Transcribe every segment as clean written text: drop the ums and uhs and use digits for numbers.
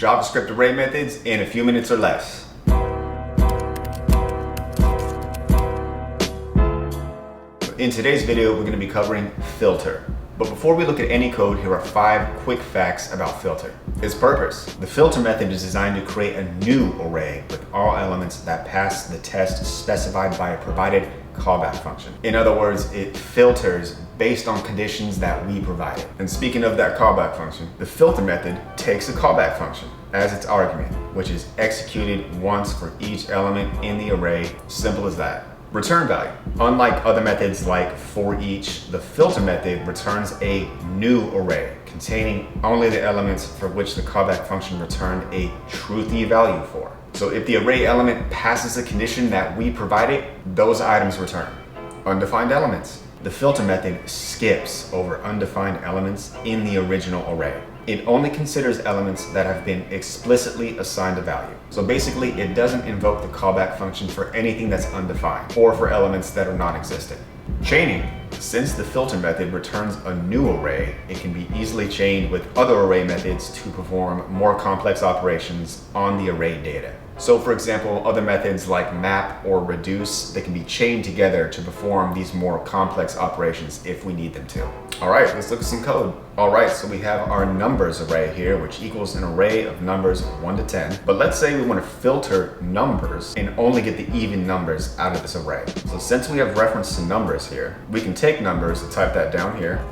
JavaScript array methods in a few minutes or less. In today's video, we're going to be covering filter. But before we look at any code, here are 5 quick facts about filter. Its purpose. The filter method is designed to create a new array with all elements that pass the test specified by a provided callback function. In other words, it filters based on conditions that we provided. And speaking of that callback function, the filter method takes a callback function as its argument, which is executed once for each element in the array. Simple as that. Return value. Unlike other methods like for each, the filter method returns a new array containing only the elements for which the callback function returned a truthy value for. So if the array element passes a condition that we provided, those items return. Undefined elements. The filter method skips over undefined elements in the original array. It only considers elements that have been explicitly assigned a value. So basically, it doesn't invoke the callback function for anything that's undefined or for elements that are non-existent. Chaining. Since the filter method returns a new array, it can be easily chained with other array methods to perform more complex operations on the array data. So for example, other methods like map or reduce, they can be chained together to perform these more complex operations if we need them to. All right, let's look at some code. All right, so we have our numbers array here, which equals an array of numbers 1 to 10. But let's say we want to filter numbers and only get the even numbers out of this array. So since we have reference to numbers here, we can take numbers and type that down here.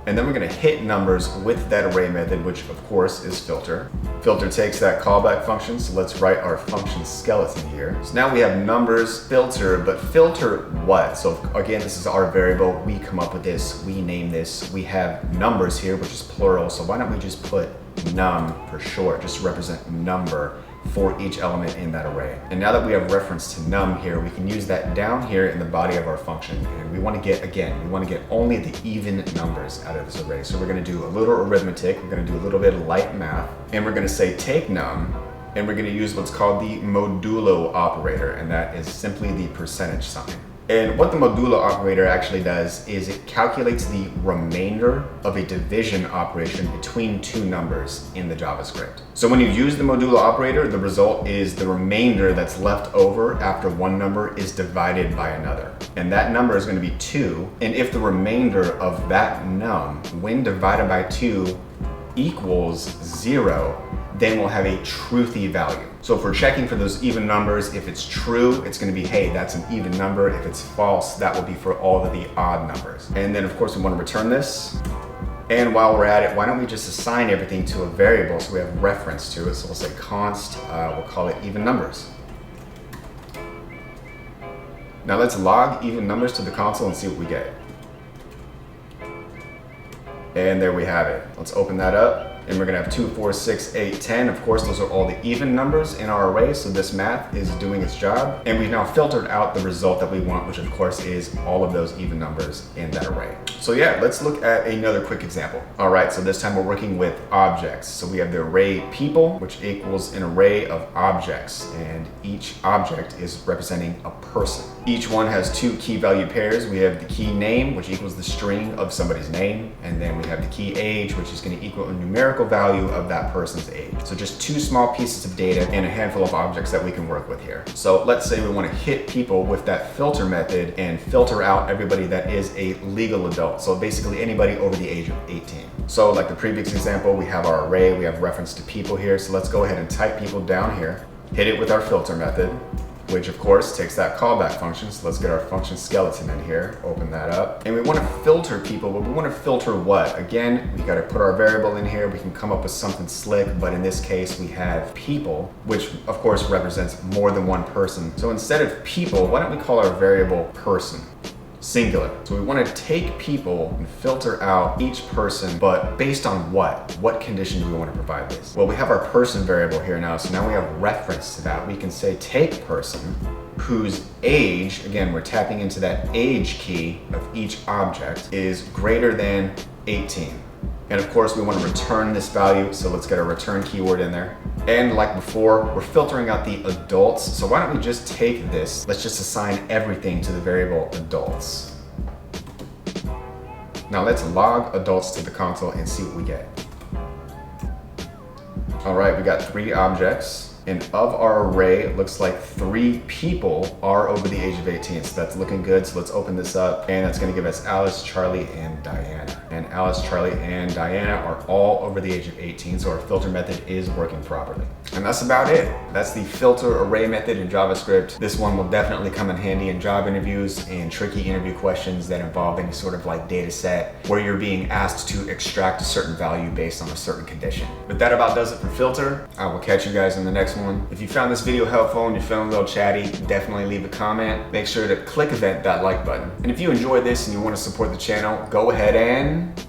And then we're going to hit numbers with that array method, which of course is filter. Filter takes that callback function, so let's write our function skeleton here. So now we have numbers filter, but filter what? So again, this is our variable. We come up with this, we name this. We have numbers here, which is plural. So why don't we just put num for short, just to represent number for each element in that array. And now that we have reference to num here, we can use that down here in the body of our function. And we want to get, again, we want to get only the even numbers out of this array. So we're going to do a little arithmetic, we're going to do a little bit of light math, and we're going to say take num, and we're going to use what's called the modulo operator, and that is simply the percentage sign. And what the modulo operator actually does is it calculates the remainder of a division operation between two numbers in the JavaScript. So when you use the modulo operator, the result is the remainder that's left over after one number is divided by another. And that number is going to be 2. And if the remainder of that num, when divided by 2, equals 0, then we'll have a truthy value. So if we're checking for those even numbers, if it's true, it's going to be, hey, that's an even number. If it's false, that will be for all of the odd numbers. And then of course we want to return this. And while we're at it, why don't we just assign everything to a variable so we have reference to it. So we'll say const, we'll call it even numbers. Now let's log even numbers to the console and see what we get. And there we have it. Let's open that up. And we're gonna have 2, 4, 6, 8, 10. Of course, those are all the even numbers in our array, so this math is doing its job. And we've now filtered out the result that we want, which of course is all of those even numbers in that array. So yeah, let's look at another quick example. All right, so this time we're working with objects. So we have the array people, which equals an array of objects, and each object is representing a person. Each one has 2 key value pairs. We have the key name, which equals the string of somebody's name, and then we have the key age, which is going to equal a numerical value of that person's age. So just 2 small pieces of data and a handful of objects that we can work with here. So let's say we want to hit people with that filter method and filter out everybody that is a legal adult. So basically anybody over the age of 18. So like the previous example, we have our array, we have reference to people here. So let's go ahead and type people down here, hit it with our filter method, which of course takes that callback function. So let's get our function skeleton in here, open that up. And we want to filter people, but we want to filter what? Again, we got to put our variable in here. We can come up with something slick, but in this case we have people, which of course represents more than one person. So instead of people, why don't we call our variable person? Singular. So we want to take people and filter out each person, but based on what? What condition do we want to provide this? Well, we have our person variable here now, so now we have reference to that. We can say take person whose age, again, we're tapping into that age key of each object, is greater than 18. And of course, we want to return this value, so let's get a return keyword in there. And like before, we're filtering out the adults, so why don't we just take this, let's just assign everything to the variable adults. Now let's log adults to the console and see what we get. All right, we got 3 objects. And of our array, it looks like 3 people are over the age of 18. So that's looking good. So let's open this up. And that's gonna give us Alice, Charlie, and Diana. And Alice, Charlie, and Diana are all over the age of 18. So our filter method is working properly. And that's about it. That's the filter array method in JavaScript. This one will definitely come in handy in job interviews and tricky interview questions that involve any sort of like data set where you're being asked to extract a certain value based on a certain condition. But that about does it for filter. I will catch you guys in the next one. If you found this video helpful and you're feeling a little chatty, definitely leave a comment. Make sure to click that like button. And if you enjoyed this and you want to support the channel, go ahead and